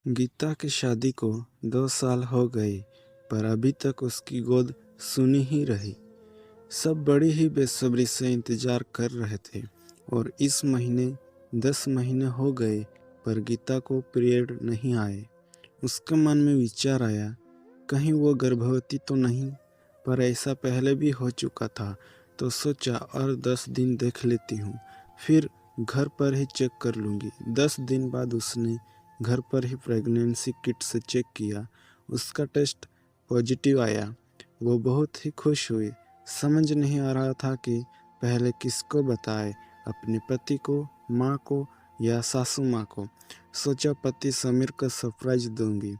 गीता की शादी को 2 साल हो गए, पर अभी तक उसकी गोद सुनी ही रही। सब बड़ी ही बेसब्री से इंतजार कर रहे थे और इस महीने 10 महीने हो गए, पर गीता को पीरियड नहीं आए। उसके मन में विचार आया, कहीं वो गर्भवती तो नहीं। पर ऐसा पहले भी हो चुका था, तो सोचा और 10 दिन देख लेती हूँ, फिर घर पर ही चेक कर लूँगी। 10 दिन बाद उसने घर पर ही प्रेगनेंसी किट से चेक किया। उसका टेस्ट पॉजिटिव आया। वो बहुत ही खुश हुई। समझ नहीं आ रहा था कि पहले किसको बताए, अपने पति को, माँ को या सासू माँ को। सोचा पति समीर को सरप्राइज दूंगी,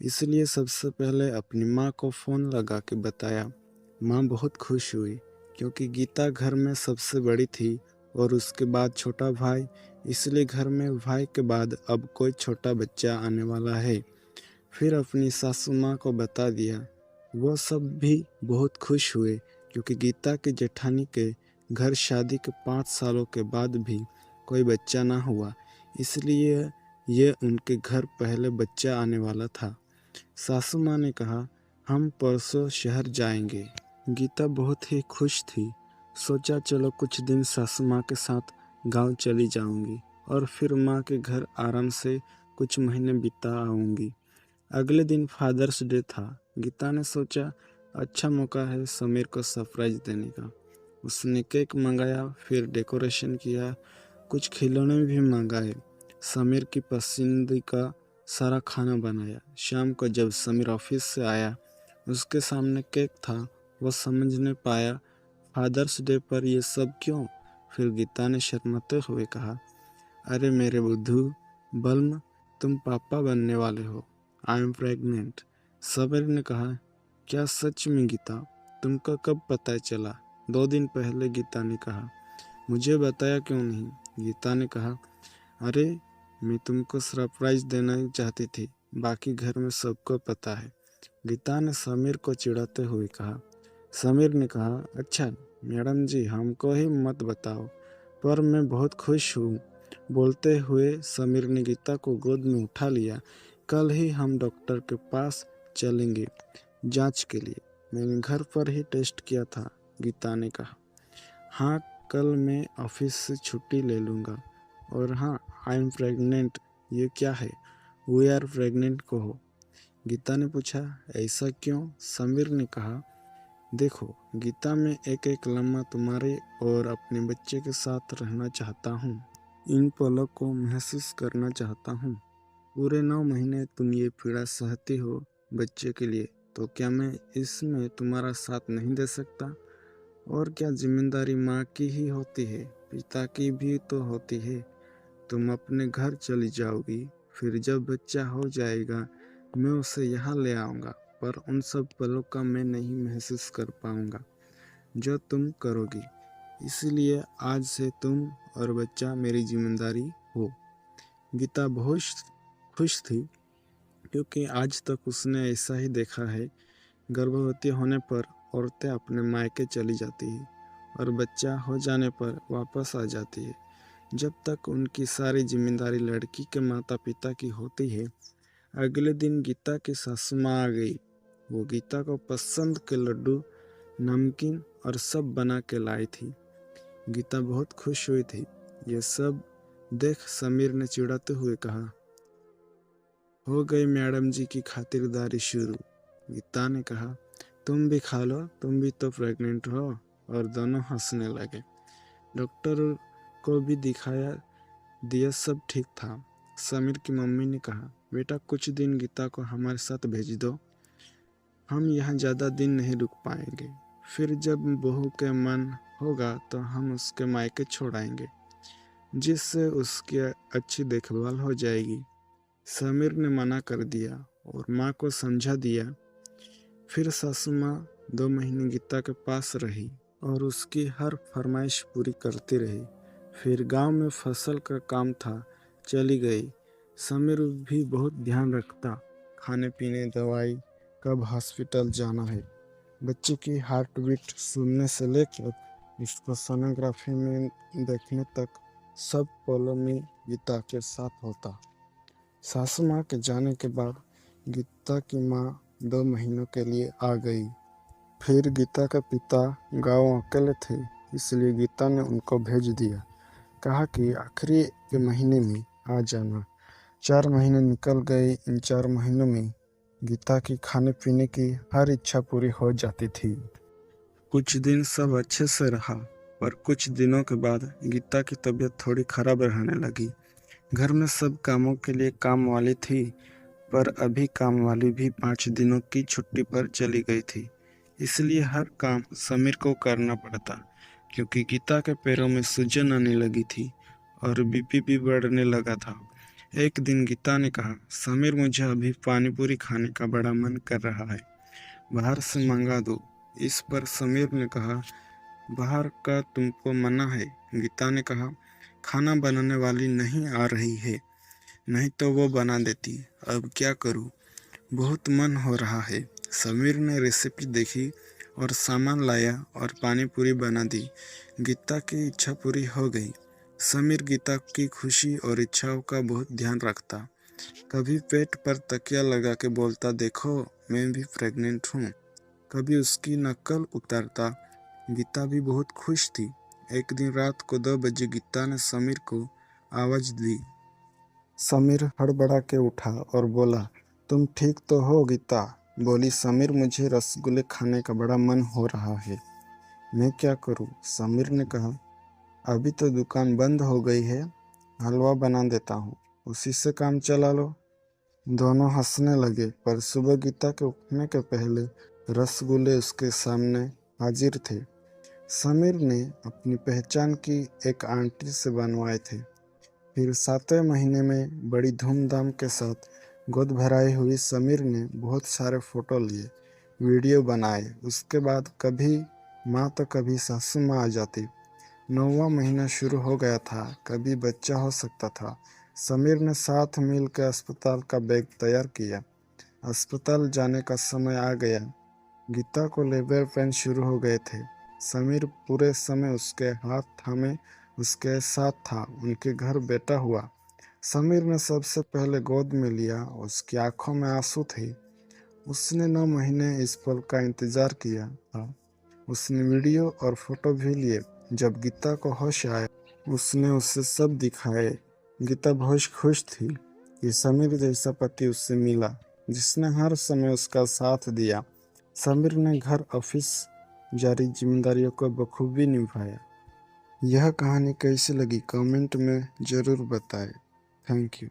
इसलिए सबसे पहले अपनी माँ को फ़ोन लगा के बताया। माँ बहुत खुश हुई, क्योंकि गीता घर में सबसे बड़ी थी और उसके बाद छोटा भाई, इसलिए घर में भाई के बाद अब कोई छोटा बच्चा आने वाला है। फिर अपनी सासू माँ को बता दिया। वो सब भी बहुत खुश हुए, क्योंकि गीता की जेठानी के घर शादी के 5 सालों के बाद भी कोई बच्चा ना हुआ, इसलिए ये उनके घर पहले बच्चा आने वाला था। सासू माँ ने कहा, हम परसों शहर जाएंगे। गीता बहुत ही खुश थी। सोचा चलो कुछ दिन सासू माँ के साथ गांव चली जाऊंगी और फिर माँ के घर आराम से कुछ महीने बिता आऊंगी। अगले दिन फादर्स डे था। गीता ने सोचा अच्छा मौका है समीर को सरप्राइज देने का। उसने केक मंगाया, फिर डेकोरेशन किया, कुछ खिलौने भी मंगाए। समीर की पसंद का सारा खाना बनाया। शाम को जब समीर ऑफिस से आया, उसके सामने केक था। वो समझ नहीं पाया, फादर्स डे पर ये सब क्यों। फिर गीता ने शर्माते हुए कहा, अरे मेरे बुद्धू बल्म, तुम पापा बनने वाले हो। I am pregnant. समीर ने कहा, क्या सच में गीता? तुमको कब पता चला? 2 दिन पहले, गीता ने कहा। मुझे बताया क्यों नहीं? गीता ने कहा, अरे मैं तुमको सरप्राइज देना ही चाहती थी, बाकी घर में सबको पता है। गीता ने समीर को चिढ़ाते हुए कहा। समीर ने कहा, अच्छा मैडम जी, हमको ही मत बताओ, पर मैं बहुत खुश हूँ। बोलते हुए समीर ने गीता को गोद में उठा लिया। कल ही हम डॉक्टर के पास चलेंगे जांच के लिए। मैंने घर पर ही टेस्ट किया था, गीता ने कहा। हाँ, कल मैं ऑफिस से छुट्टी ले लूँगा। और हाँ, आई एम प्रेग्नेंट, ये क्या है? वी आर प्रेग्नेंट कहो। गीता ने पूछा, ऐसा क्यों? समीर ने कहा, देखो गीता, मैं एक एक लम्हा तुम्हारे और अपने बच्चे के साथ रहना चाहता हूँ। इन पलों को महसूस करना चाहता हूँ। पूरे 9 महीने तुम ये पीड़ा सहती हो बच्चे के लिए, तो क्या मैं इसमें तुम्हारा साथ नहीं दे सकता? और क्या जिम्मेदारी माँ की ही होती है, पिता की भी तो होती है। तुम अपने घर चली जाओगी, फिर जब बच्चा हो जाएगा मैं उसे यहाँ ले आऊँगा, पर उन सब पलों का मैं नहीं महसूस कर पाऊँगा जो तुम करोगी। इसलिए आज से तुम और बच्चा मेरी जिम्मेदारी हो। गीता बहुत खुश थी, क्योंकि आज तक उसने ऐसा ही देखा है। गर्भवती होने पर औरतें अपने मायके चली जाती है और बच्चा हो जाने पर वापस आ जाती है, जब तक उनकी सारी जिम्मेदारी लड़की के माता पिता की होती है। अगले दिन गीता की सासू माँ आ गई। वो गीता को पसंद के लड्डू, नमकीन और सब बना के लाई थी। गीता बहुत खुश हुई थी। ये सब देख समीर ने चिढ़ाते हुए कहा, हो गई मैडम जी की खातिरदारी शुरू। गीता ने कहा, तुम भी खा लो, तुम भी तो प्रेग्नेंट हो। और दोनों हंसने लगे। डॉक्टर को भी दिखाया दिया, सब ठीक था। समीर की मम्मी ने कहा, बेटा कुछ दिन गीता को हमारे साथ भेज दो, हम यहाँ ज़्यादा दिन नहीं रुक पाएंगे। फिर जब बहू के मन होगा तो हम उसके मायके छोड़ आएंगे, जिससे उसकी अच्छी देखभाल हो जाएगी। समीर ने मना कर दिया और माँ को समझा दिया। फिर सासू माँ 2 महीने गीता के पास रही और उसकी हर फरमाइश पूरी करती रही। फिर गांव में फसल का काम था, चली गई। समीर भी बहुत ध्यान रखता, खाने पीने, दवाई, कब हॉस्पिटल जाना है, बच्चे की हार्ट बीट सुनने से लेकर इसको सोनोग्राफी में देखने तक, सब पलों में गीता के साथ होता। सासू माँ के जाने के बाद गीता की माँ 2 महीनों के लिए आ गई। फिर गीता के पिता गांव अकेले थे, इसलिए गीता ने उनको भेज दिया। कहा कि आखिरी के महीने में आ जाना। 4 महीने निकल गए। इन 4 महीनों में गीता की खाने पीने की हर इच्छा पूरी हो जाती थी। कुछ दिन सब अच्छे से रहा, पर कुछ दिनों के बाद गीता की तबीयत थोड़ी खराब रहने लगी। घर में सब कामों के लिए काम वाली थी, पर अभी काम वाली भी 5 दिनों की छुट्टी पर चली गई थी। इसलिए हर काम समीर को करना पड़ता, क्योंकि गीता के पैरों में सूजन आने लगी थी और बीपी भी बढ़ने लगा था। एक दिन गीता ने कहा, समीर मुझे अभी पानी पूरी खाने का बड़ा मन कर रहा है, बाहर से मंगा दो। इस पर समीर ने कहा, बाहर का तुमको मना है। गीता ने कहा, खाना बनाने वाली नहीं आ रही है, नहीं तो वो बना देती, अब क्या करूं, बहुत मन हो रहा है। समीर ने रेसिपी देखी और सामान लाया और पानी पूरी बना दी। गीता की इच्छा पूरी हो गई। समीर गीता की खुशी और इच्छाओं का बहुत ध्यान रखता। कभी पेट पर तकिया लगा के बोलता, देखो मैं भी प्रेग्नेंट हूँ। कभी उसकी नकल उतारता। गीता भी बहुत खुश थी। एक दिन रात को 2 बजे गीता ने समीर को आवाज दी। समीर हड़बड़ा के उठा और बोला, तुम ठीक तो हो गीता? बोली, समीर मुझे रसगुल्ले खाने का बड़ा मन हो रहा है, मैं क्या करूं? समीर ने कहा, अभी तो दुकान बंद हो गई है, हलवा बना देता हूँ, उसी से काम चला लो। दोनों हंसने लगे, पर सुबह गीता के उठने के पहले रसगुल्ले उसके सामने हाजिर थे। समीर ने अपनी पहचान की एक आंटी से बनवाए थे। फिर 7वें महीने में बड़ी धूमधाम के साथ गोद भराई हुई। समीर ने बहुत सारे फोटो लिए, वीडियो बनाए। उसके बाद कभी माँ तो कभी सासू माँ आ जाती। 9वां महीना शुरू हो गया था, कभी बच्चा हो सकता था। समीर ने साथ मिल कर अस्पताल का बैग तैयार किया। अस्पताल जाने का समय आ गया। गीता को लेबर पेन शुरू हो गए थे। समीर पूरे समय उसके हाथ थामे उसके साथ था। उनके घर बेटा हुआ। समीर ने सबसे पहले गोद में लिया। उसकी आंखों में आंसू थे। उसने 9 महीने इस पल का इंतजार किया था। उसने वीडियो और फोटो भी लिए। जब गीता को होश आया, उसने उसे सब दिखाए। गीता बहुत खुश थी कि समीर जैसा पति उससे मिला, जिसने हर समय उसका साथ दिया। समीर ने घर ऑफिस जारी जिम्मेदारियों को बखूबी निभाया। यह कहानी कैसी लगी कमेंट में ज़रूर बताएं। Thank you.